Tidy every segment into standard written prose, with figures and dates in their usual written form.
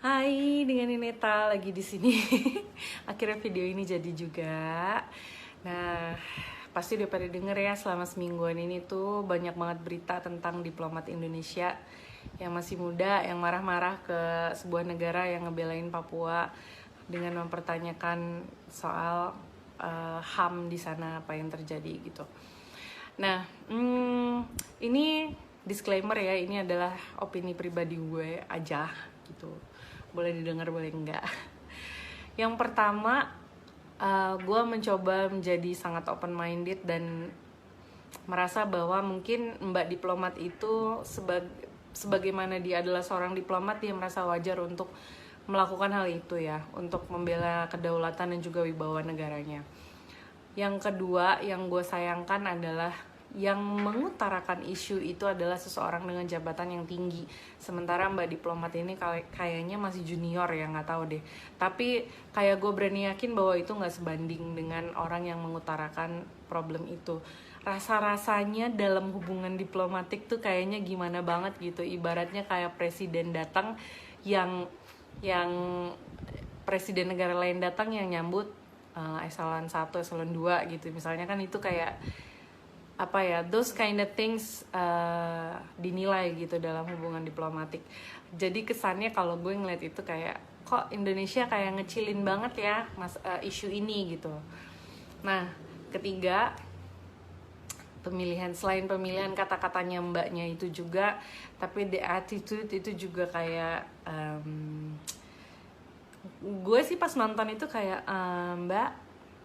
Hai, dengan Nineta lagi di sini. Akhirnya video ini jadi juga. Nah, pasti udah pada denger ya, selama semingguan ini tuh banyak banget berita tentang diplomat Indonesia yang masih muda, yang marah-marah ke sebuah negara yang ngebelain Papua dengan mempertanyakan soal HAM di sana, apa yang terjadi gitu. Nah, ini disclaimer ya, ini adalah opini pribadi gue aja gitu. Boleh didengar, boleh enggak. Yang pertama, gue mencoba menjadi sangat open minded dan merasa bahwa mungkin Mbak Diplomat itu sebagaimana dia adalah seorang diplomat, dia merasa wajar untuk melakukan hal itu ya, untuk membela kedaulatan dan juga wibawa negaranya. Yang kedua yang gue sayangkan adalah yang mengutarakan isu itu adalah seseorang dengan jabatan yang tinggi, sementara Mbak Diplomat ini kayaknya masih junior ya, nggak tahu deh. Tapi kayak gue berani yakin bahwa itu nggak sebanding dengan orang yang mengutarakan problem itu. Rasa-rasanya dalam hubungan diplomatik tuh kayaknya gimana banget gitu, ibaratnya kayak presiden datang yang presiden negara lain datang yang nyambut eselon 1, eselon 2 gitu misalnya, kan itu kayak apa ya, those kind of things dinilai gitu dalam hubungan diplomatik. Jadi kesannya kalau gue ngeliat itu kayak, kok Indonesia kayak ngecilin banget ya isu ini gitu. Nah, ketiga, selain pemilihan kata-katanya mbaknya itu juga, tapi the attitude itu juga kayak gue sih pas nonton itu kayak, Mbak,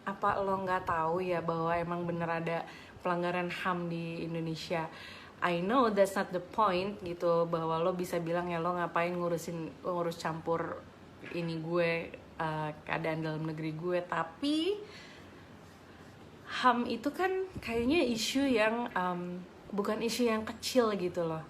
apa lo nggak tahu ya bahwa emang bener ada pelanggaran HAM di Indonesia? I know that's not the point gitu, bahwa lo bisa bilang ya lo ngapain ngurus campur ini gue, keadaan dalam negeri gue, tapi HAM itu kan kayaknya isu yang bukan isu yang kecil gitu loh.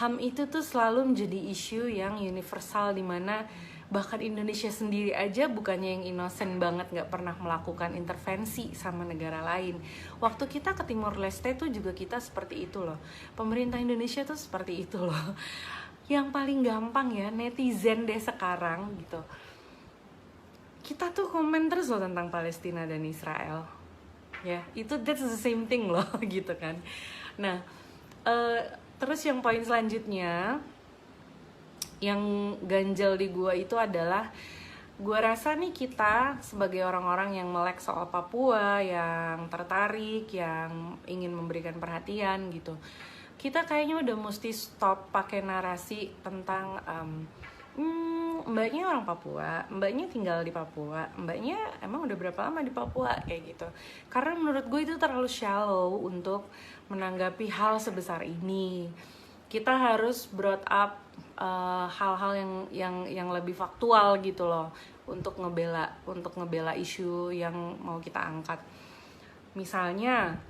HAM itu tuh selalu menjadi isu yang universal, dimana bahkan Indonesia sendiri aja bukannya yang innocent banget, gak pernah melakukan intervensi sama negara lain. Waktu kita ke Timor Leste tuh juga kita seperti itu loh. Pemerintah Indonesia tuh seperti itu loh. Yang paling gampang ya, netizen deh sekarang gitu, kita tuh komen terus loh tentang Palestina dan Israel. Ya, itu that's the same thing loh gitu kan. Nah, terus yang poin selanjutnya yang ganjel di gue itu adalah, gue rasa nih kita sebagai orang-orang yang melek soal Papua, yang tertarik, yang ingin memberikan perhatian gitu, kita kayaknya udah mesti stop pakai narasi tentang mbaknya orang Papua, mbaknya tinggal di Papua, mbaknya emang udah berapa lama di Papua, kayak gitu. Karena menurut gue itu terlalu shallow untuk menanggapi hal sebesar ini. Kita harus brought up hal-hal yang lebih faktual gitu loh, untuk ngebela isu yang mau kita angkat. Misalnya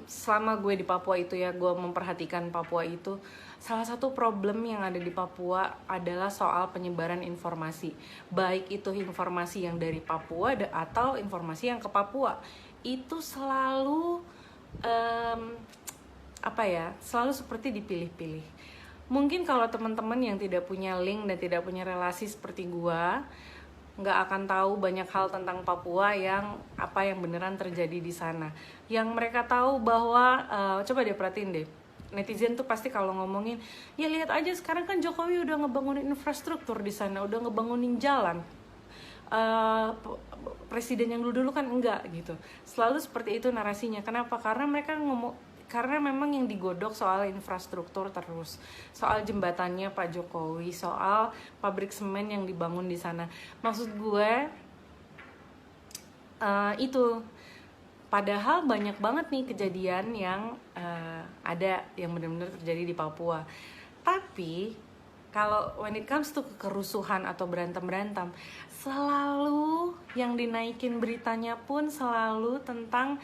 selama gue di Papua itu ya, gue memperhatikan Papua itu, salah satu problem yang ada di Papua adalah soal penyebaran informasi, baik itu informasi yang dari Papua atau informasi yang ke Papua. Itu selalu selalu seperti dipilih-pilih. Mungkin kalau teman-teman yang tidak punya link dan tidak punya relasi seperti gua, nggak akan tahu banyak hal tentang Papua yang beneran terjadi di sana. Yang mereka tahu bahwa coba deh perhatiin deh, netizen tuh pasti kalau ngomongin, ya lihat aja sekarang kan Jokowi udah ngebangunin infrastruktur di sana, udah ngebangunin jalan. Presiden yang dulu kan enggak gitu. Selalu seperti itu narasinya. Kenapa? Karena memang yang digodok soal infrastruktur terus, soal jembatannya Pak Jokowi, soal pabrik semen yang dibangun di sana. Maksud gue itu, padahal banyak banget nih kejadian yang ada yang benar-benar terjadi di Papua. Tapi kalau when it comes to kerusuhan atau berantem, selalu yang dinaikin beritanya pun selalu tentang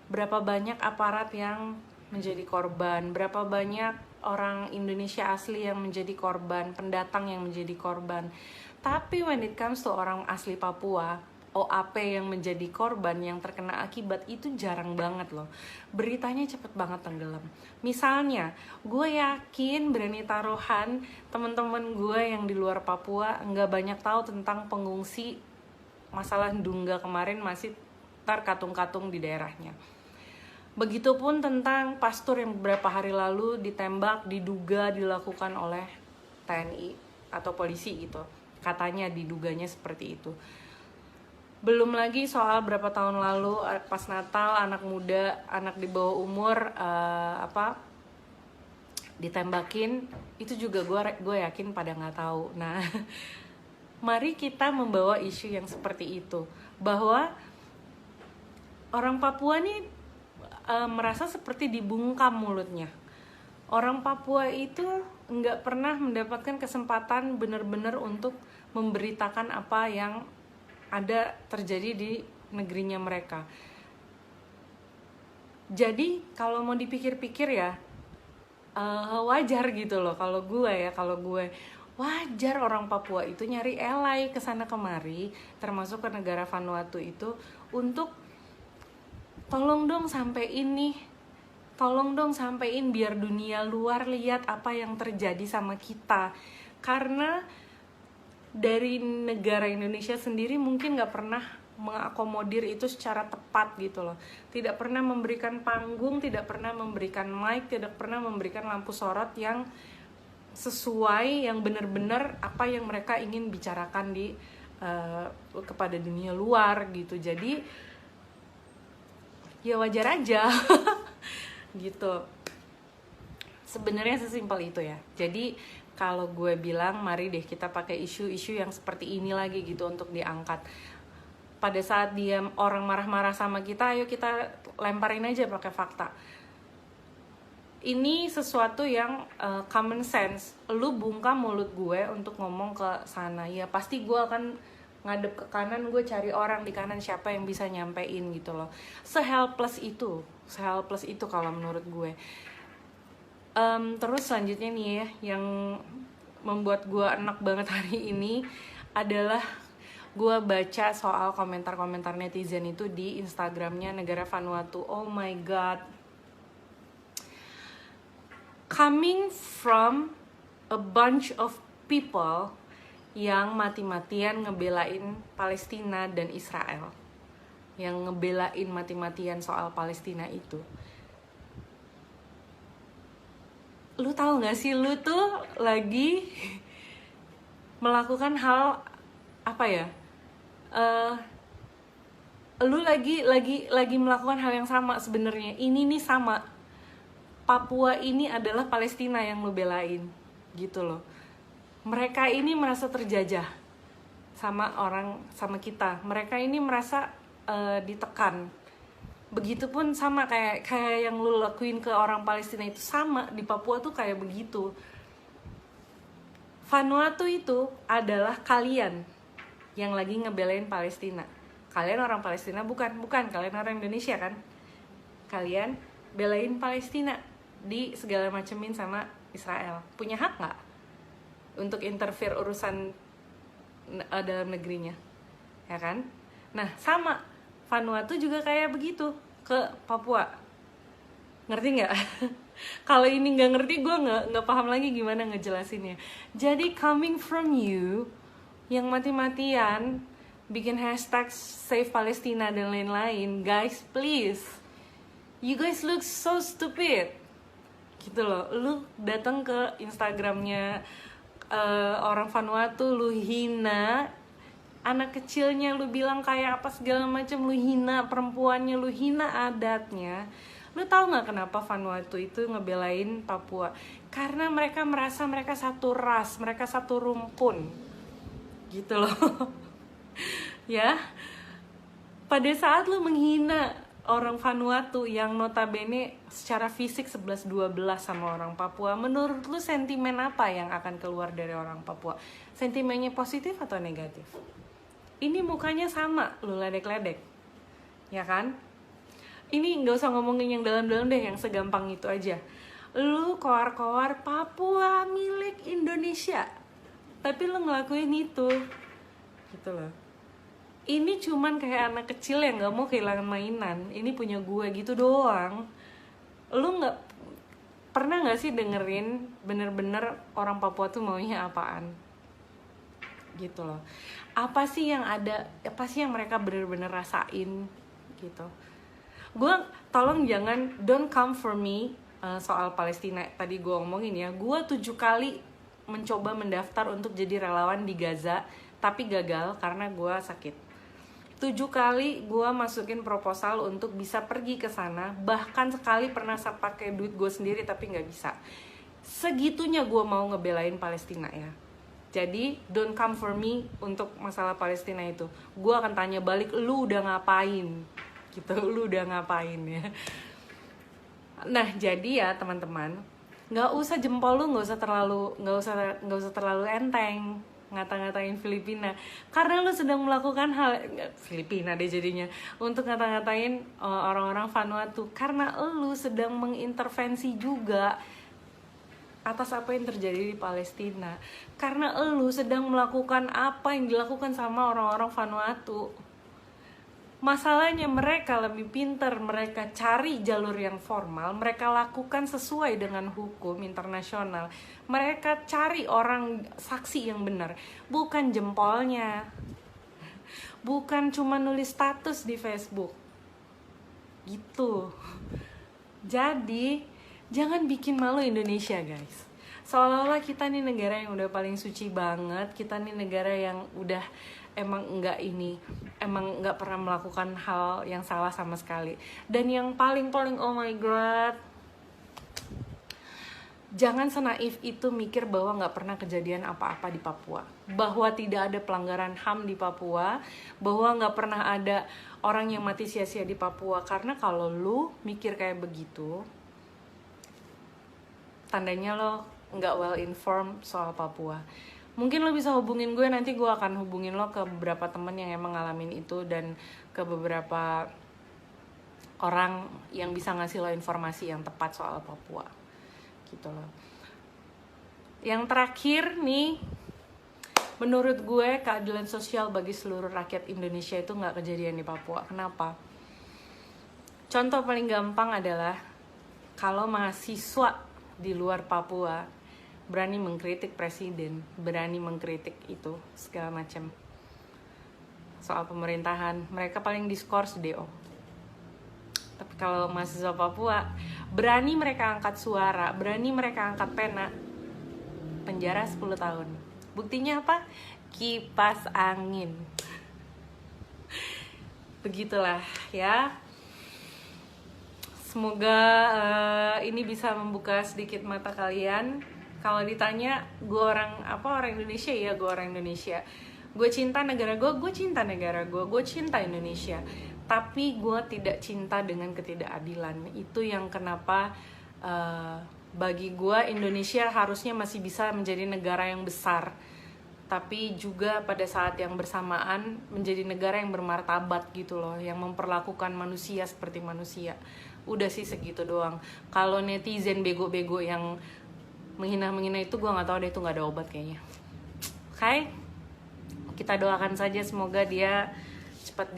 berapa banyak aparat yang menjadi korban, berapa banyak orang Indonesia asli yang menjadi korban, pendatang yang menjadi korban. Tapi when it comes to orang asli Papua, OAP yang menjadi korban, yang terkena akibat, itu jarang banget loh. Beritanya cepet banget tenggelam. Misalnya, gue yakin berani taruhan teman-teman gue yang di luar Papua nggak banyak tahu tentang pengungsi masalah Ndungga kemarin masih terkatung-katung di daerahnya. Begitupun tentang pastor yang beberapa hari lalu ditembak, diduga dilakukan oleh TNI atau polisi gitu. Katanya diduganya seperti itu. Belum lagi soal berapa tahun lalu pas Natal anak muda, anak di bawah umur ditembakin, itu juga gue yakin pada nggak tahu. Nah, mari kita membawa isu yang seperti itu, bahwa orang Papua nih merasa seperti dibungkam mulutnya. Orang Papua itu nggak pernah mendapatkan kesempatan benar-benar untuk memberitakan apa yang ada terjadi di negerinya mereka. Jadi kalau mau dipikir-pikir ya, wajar gitu loh kalau gue wajar orang Papua itu nyari ally kesana kemari, termasuk ke negara Vanuatu itu, untuk tolong dong sampein biar dunia luar lihat apa yang terjadi sama kita. Karena dari negara Indonesia sendiri mungkin gak pernah mengakomodir itu secara tepat gitu loh. Tidak pernah memberikan panggung, tidak pernah memberikan mic, tidak pernah memberikan lampu sorot yang sesuai, yang benar-benar apa yang mereka ingin bicarakan kepada dunia luar gitu. Jadi ya wajar aja gitu. Sebenarnya sesimpel itu ya. Jadi kalau gue bilang mari deh kita pakai isu-isu yang seperti ini lagi gitu untuk diangkat. Pada saat dia orang marah-marah sama kita, ayo kita lemparin aja pakai fakta. Ini sesuatu yang common sense. Lu bungkam mulut gue untuk ngomong ke sana, ya pasti gue akan ngadep ke kanan, gue cari orang di kanan siapa yang bisa nyampein gitu loh. Se-helpless itu kalau menurut gue. Terus selanjutnya nih ya, yang membuat gue enak banget hari ini adalah gue baca soal komentar-komentar netizen itu di Instagramnya negara Vanuatu. Oh my god, coming from a bunch of people yang mati-matian ngebelain Palestina dan Israel, yang ngebelain mati-matian soal Palestina itu. Lu tahu nggak sih, lu tuh lagi melakukan hal apa ya? Lu lagi melakukan hal yang sama sebenarnya. Ini nih sama. Papua ini adalah Palestina yang lu belain, gitu loh. Mereka ini merasa terjajah sama kita. Mereka ini merasa ditekan. Begitupun sama kayak yang lu lakuin ke orang Palestina itu, sama di Papua tuh kayak begitu. Vanuatu itu adalah kalian yang lagi ngebelain Palestina. Kalian orang Palestina bukan, kalian orang Indonesia kan? Kalian belain Palestina di segala macemin sama Israel. Punya hak nggak untuk interfere urusan dalam negerinya? Ya kan? Nah, sama Vanuatu juga kayak begitu ke Papua. Ngerti nggak? Kalau ini nggak ngerti, gue nggak paham lagi gimana ngejelasinnya. Jadi coming from you yang mati-matian bikin hashtag Save Palestina dan lain-lain, guys, please, you guys look so stupid. Gitu loh, lu datang ke Instagramnya orang Vanuatu, lu hina anak kecilnya, lu bilang kayak apa segala macam, lu hina perempuannya, lu hina adatnya. Lu tahu nggak kenapa Vanuatu itu ngebelain Papua? Karena mereka merasa mereka satu ras, mereka satu rumpun, gitu loh. Ya, pada saat lu menghina orang Vanuatu yang notabene secara fisik 11-12 sama orang Papua, menurut lu sentimen apa yang akan keluar dari orang Papua? Sentimennya positif atau negatif? Ini mukanya sama, lu ledek-ledek, ya kan? Ini gak usah ngomongin yang dalam-dalam deh, yang segampang itu aja. Lu koar-koar Papua milik Indonesia, tapi lu ngelakuin itu, gitu loh. Ini cuman kayak anak kecil yang nggak mau kehilangan mainan. Ini punya gue gitu doang. Lu nggak pernah nggak sih dengerin bener-bener orang Papua tuh maunya apaan? Gitu loh. Apa sih yang ada? Apa sih yang mereka bener-bener rasain? Gitu. Gue tolong jangan don't come for me soal Palestina. Tadi gue ngomongin ya, gue 7 kali mencoba mendaftar untuk jadi relawan di Gaza, tapi gagal karena gue sakit. 7 kali gue masukin proposal untuk bisa pergi ke sana, bahkan sekali pernah pakai duit gue sendiri tapi nggak bisa. Segitunya gue mau ngebelain Palestina ya. Jadi don't come for me untuk masalah Palestina itu. Gue akan tanya balik, lu udah ngapain? Gitu, lu udah ngapain ya. Nah jadi ya teman-teman, nggak usah jempol lu nggak usah terlalu enteng ngata-ngatain Filipina, karena lu sedang melakukan hal Filipina deh jadinya untuk ngata-ngatain orang-orang Vanuatu, karena lu sedang mengintervensi juga atas apa yang terjadi di Palestina, karena lu sedang melakukan apa yang dilakukan sama orang-orang Vanuatu. Masalahnya mereka lebih pintar, mereka cari jalur yang formal, mereka lakukan sesuai dengan hukum internasional. Mereka cari orang saksi yang benar, bukan jempolnya. Bukan cuma nulis status di Facebook. Gitu. Jadi, jangan bikin malu Indonesia, guys. Seolah-olah kita nih negara yang udah paling suci banget, kita nih negara yang udah emang nggak pernah melakukan hal yang salah sama sekali. Dan yang paling oh my god, jangan senaif itu mikir bahwa nggak pernah kejadian apa-apa di Papua, bahwa tidak ada pelanggaran HAM di Papua, bahwa nggak pernah ada orang yang mati sia-sia di Papua. Karena kalau lu mikir kayak begitu, tandanya lo nggak well informed soal Papua. Mungkin lo bisa hubungin gue, nanti gue akan hubungin lo ke beberapa temen yang emang ngalamin itu, dan ke beberapa orang yang bisa ngasih lo informasi yang tepat soal Papua gitu loh. Yang terakhir nih, menurut gue keadilan sosial bagi seluruh rakyat Indonesia itu gak kejadian di Papua. Kenapa? Contoh paling gampang adalah kalau mahasiswa di luar Papua berani mengkritik presiden, berani mengkritik itu segala macam soal pemerintahan, mereka paling diskors DO. Tapi kalau mahasiswa Papua berani mereka angkat suara, berani mereka angkat pena, penjara 10 tahun. Buktinya apa? Kipas angin. Begitulah ya. Semoga ini bisa membuka sedikit mata kalian. Kalau ditanya gue orang Indonesia, ya gue orang Indonesia. Gue cinta negara gue cinta negara gue cinta Indonesia. Tapi gue tidak cinta dengan ketidakadilan. Itu yang kenapa bagi gue Indonesia harusnya masih bisa menjadi negara yang besar, tapi juga pada saat yang bersamaan menjadi negara yang bermartabat gitu loh, yang memperlakukan manusia seperti manusia. Udah sih segitu doang. Kalau netizen bego-bego yang menghina itu gue nggak tahu deh, itu nggak ada obat kayaknya. Oke, kita doakan saja semoga dia cepat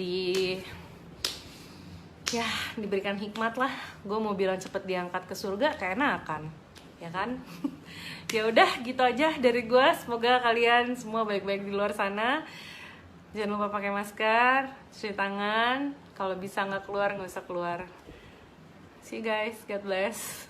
diberikan hikmat lah. Gue mau bilang cepat diangkat ke surga, keenakan, ya kan? Ya udah gitu aja dari gue. Semoga kalian semua baik-baik di luar sana. Jangan lupa pakai masker, cuci tangan. Kalau bisa nggak usah keluar. See you guys, God bless.